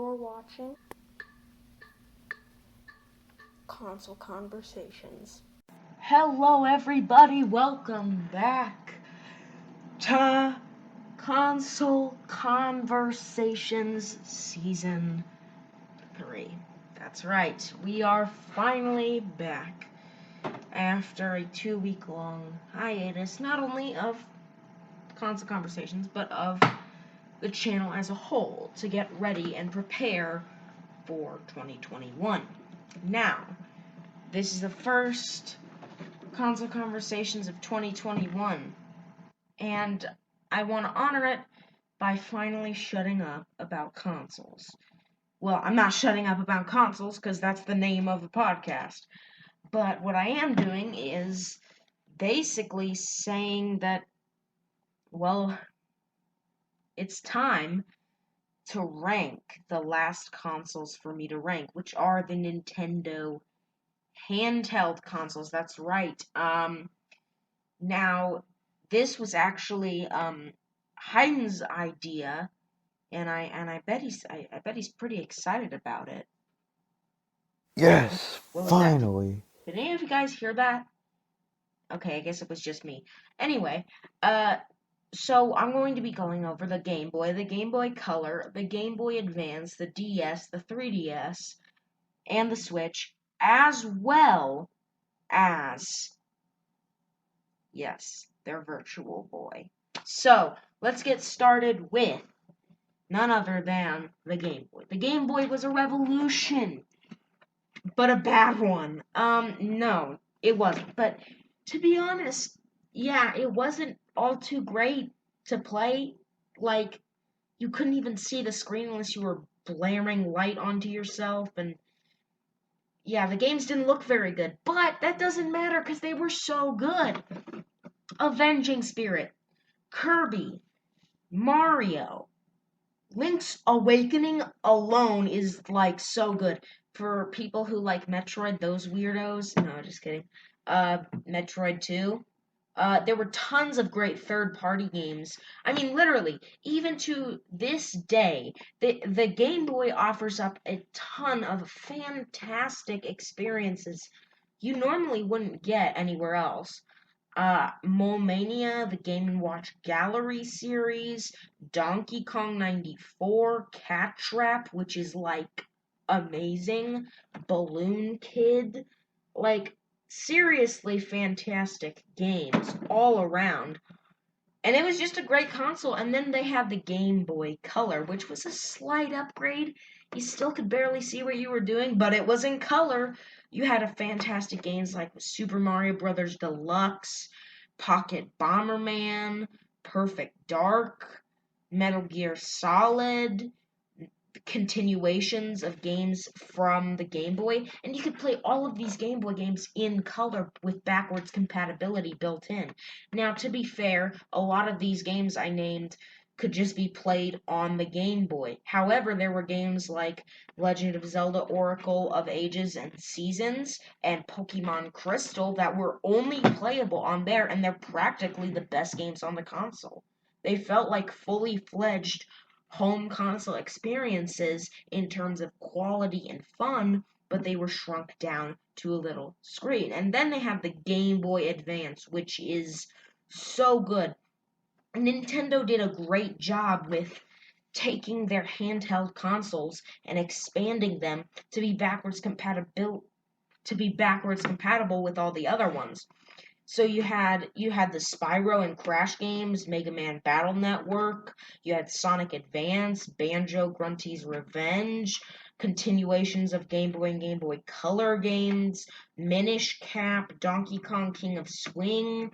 You're watching Console Conversations. Hello everybody, welcome back to Console Conversations Season 3. That's right, we are finally back after a 2-week-long hiatus, not only of Console Conversations, but of the channel as a whole, to get ready and prepare for 2021. Now, this is the first Console Conversations of 2021, and I want to honor it by finally shutting up about consoles. Well, I'm not shutting up about consoles because that's the name of the podcast, but what I am doing is basically saying that, well, it's time to rank the last consoles for me to rank, which are the Nintendo handheld consoles. That's right. Now, this was actually Hayden's idea, and I bet he's pretty excited about it. Yes, finally. Did any of you guys hear that? Okay, I guess it was just me. Anyway, so I'm going to be going over the Game Boy Color, the Game Boy Advance, the DS, the 3DS, and the Switch, as well as, yes, their Virtual Boy. So, let's get started with none other than the Game Boy. The Game Boy was a revolution, but a bad one. No, it wasn't. But to be honest, yeah, it wasn't all too great to play. Like, you couldn't even see the screen unless you were blaring light onto yourself, and yeah, the games didn't look very good. But that doesn't matter because they were so good. Avenging Spirit, Kirby, Mario, Link's Awakening alone is, like, so good. For people who like Metroid, those weirdos. No, just kidding. Metroid 2. There were tons of great third-party games. I mean, literally, even to this day, the Game Boy offers up a ton of fantastic experiences you normally wouldn't get anywhere else. Mole Mania, the Game & Watch Gallery series, Donkey Kong 94, Cat Trap, which is, like, amazing, Balloon Kid, like, seriously fantastic games all around. And it was just a great console. And then they had the Game Boy Color, which was a slight upgrade. You still could barely see what you were doing, but it was in color. You had a fantastic games like Super Mario Bros. Deluxe, Pocket Bomberman, Perfect Dark, Metal Gear Solid, continuations of games from the Game Boy, and you could play all of these Game Boy games in color with backwards compatibility built in. Now, to be fair, a lot of these games I named could just be played on the Game Boy. However, there were games like Legend of Zelda Oracle of Ages and Seasons and Pokemon Crystal that were only playable on there, and they're practically the best games on the console. They felt like fully fledged home console experiences in terms of quality and fun, but they were shrunk down to a little screen. And then they have the Game Boy Advance, which is so good. Nintendo did a great job with taking their handheld consoles and expanding them to be backwards compatible with all the other ones. So you had the Spyro and Crash games, Mega Man Battle Network, you had Sonic Advance, Banjo Grunty's Revenge, continuations of Game Boy and Game Boy Color games, Minish Cap, Donkey Kong King of Swing,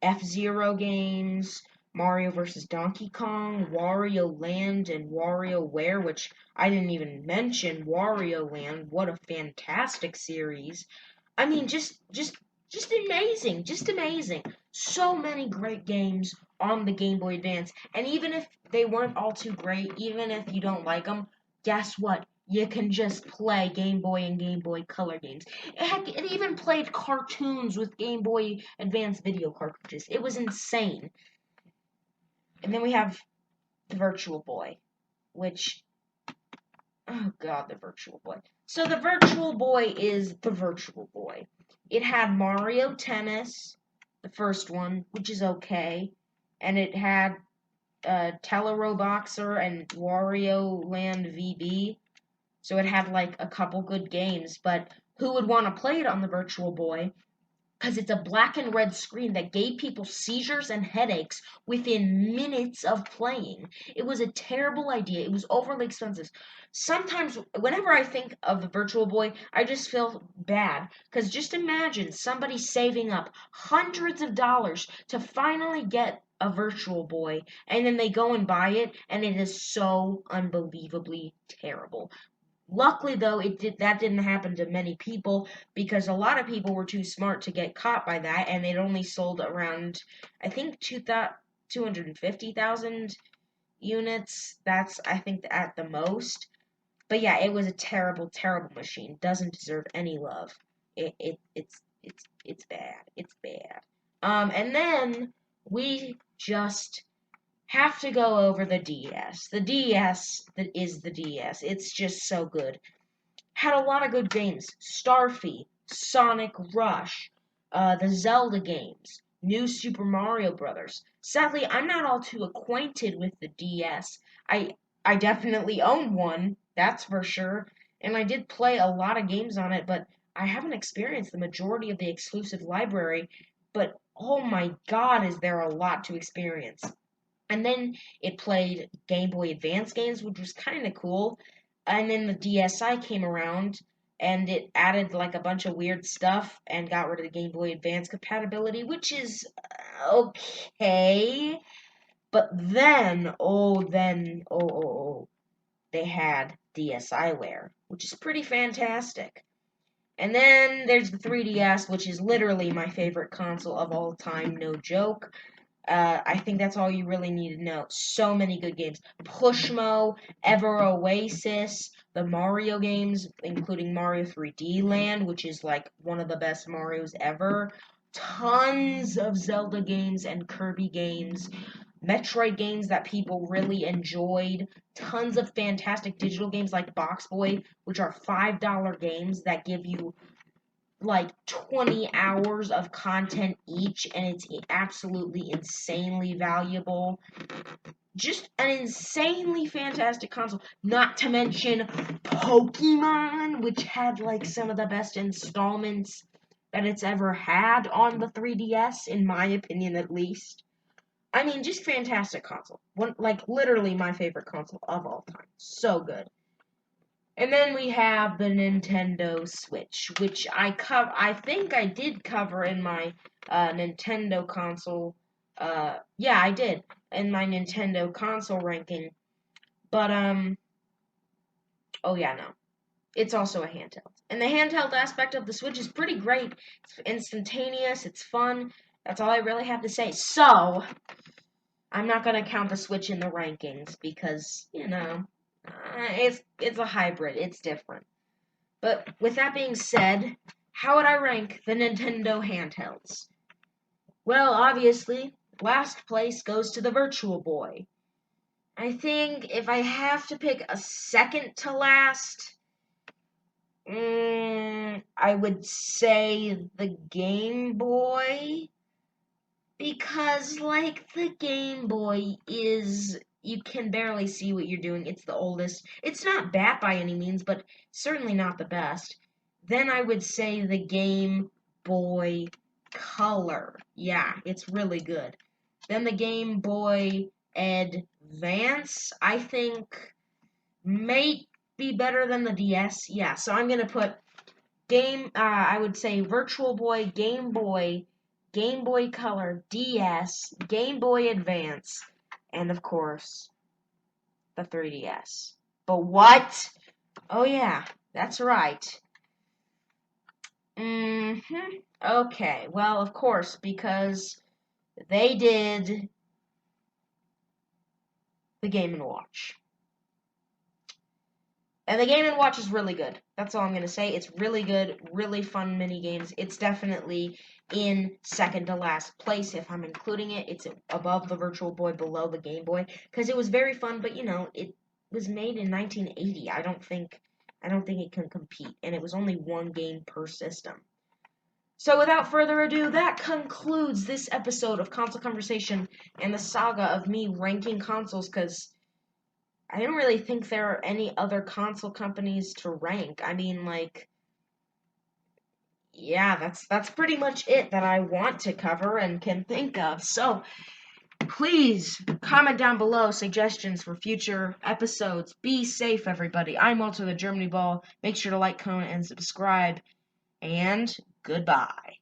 F-Zero games, Mario vs. Donkey Kong, Wario Land, and WarioWare, which I didn't even mention. Wario Land, what a fantastic series. I mean, just amazing, just amazing. So many great games on the Game Boy Advance, and even if they weren't all too great, even if you don't like them, guess what? You can just play Game Boy and Game Boy Color games. Heck, it even played cartoons with Game Boy Advance video cartridges. It was insane. And then we have the Virtual Boy, which Oh god, the Virtual Boy. So the Virtual Boy is the Virtual Boy. It had Mario Tennis, the first one, which is okay, and it had Teleroboxer and Wario Land VB. So it had like a couple good games, but who would want to play it on the Virtual Boy? Because it's a black and red screen that gave people seizures and headaches within minutes of playing. It was a terrible idea. It was overly expensive. Sometimes, whenever I think of the Virtual Boy, I just feel bad. Because just imagine somebody saving up hundreds of dollars to finally get a Virtual Boy, and then they go and buy it, and it is so unbelievably terrible. Luckily, though, that didn't happen to many people because a lot of people were too smart to get caught by that, and it only sold around, I think, 250,000 units. That's, I think, at the most. But yeah, it was a terrible, terrible machine. Doesn't deserve any love. It's bad. It's bad. And then we just have to go over the DS. The DS that is the DS. It's just so good. Had a lot of good games. Starfy, Sonic Rush, the Zelda games, New Super Mario Brothers. Sadly, I'm not all too acquainted with the DS. I definitely own one, that's for sure, and I did play a lot of games on it, but I haven't experienced the majority of the exclusive library. But oh my god, is there a lot to experience. And then it played Game Boy Advance games, which was kind of cool. And then the DSi came around and it added like a bunch of weird stuff and got rid of the Game Boy Advance compatibility, which is okay. But then, they had DSiWare, which is pretty fantastic. And then there's the 3DS, which is literally my favorite console of all time, no joke. I think that's all you really need to know. So many good games. Pushmo, Ever Oasis, the Mario games, including Mario 3D Land, which is like one of the best Marios ever. Tons of Zelda games and Kirby games. Metroid games that people really enjoyed. Tons of fantastic digital games like Box Boy, which are $5 games that give you like 20 hours of content each, and it's absolutely insanely valuable. Just an insanely fantastic console. Not to mention Pokemon, which had like some of the best installments that it's ever had on the 3DS, in my opinion at least. I mean, just fantastic console. Like literally my favorite console of all time. So good. And then we have the Nintendo Switch, which I think I did cover in my Nintendo console. Yeah, I did in my Nintendo console ranking. But oh yeah, no, it's also a handheld. And the handheld aspect of the Switch is pretty great. It's instantaneous. It's fun. That's all I really have to say. So I'm not gonna count the Switch in the rankings because it's a hybrid. It's different. But with that being said, how would I rank the Nintendo handhelds? Well, obviously, last place goes to the Virtual Boy. I think if I have to pick a second to last, I would say the Game Boy. Because, like, the Game Boy is, you can barely see what you're doing. It's the oldest. It's not bad by any means, but certainly not the best. Then I would say the Game Boy Color. Yeah, it's really good. Then the Game Boy Advance, I think, may be better than the DS. Yeah, so I'm going to put I would say Virtual Boy, Game Boy, Game Boy Color, DS, Game Boy Advance, and of course, the 3DS. But what? Oh yeah, that's right. Okay, well, of course, because they did the Game & Watch. And the Game & Watch is really good. That's all I'm going to say. It's really good, really fun mini games. It's definitely in second to last place if I'm including it. It's above the Virtual Boy, below the Game Boy, because it was very fun, but it was made in 1980. I don't think it can compete, and it was only one game per system. So without further ado, that concludes this episode of Console Conversation and the saga of me ranking consoles, because I don't really think there are any other console companies to rank. I mean, like, yeah, that's pretty much it that I want to cover and can think of. So please comment down below suggestions for future episodes. Be safe, everybody. I'm WalterTheGermanyBall. Make sure to like, comment, and subscribe. And goodbye.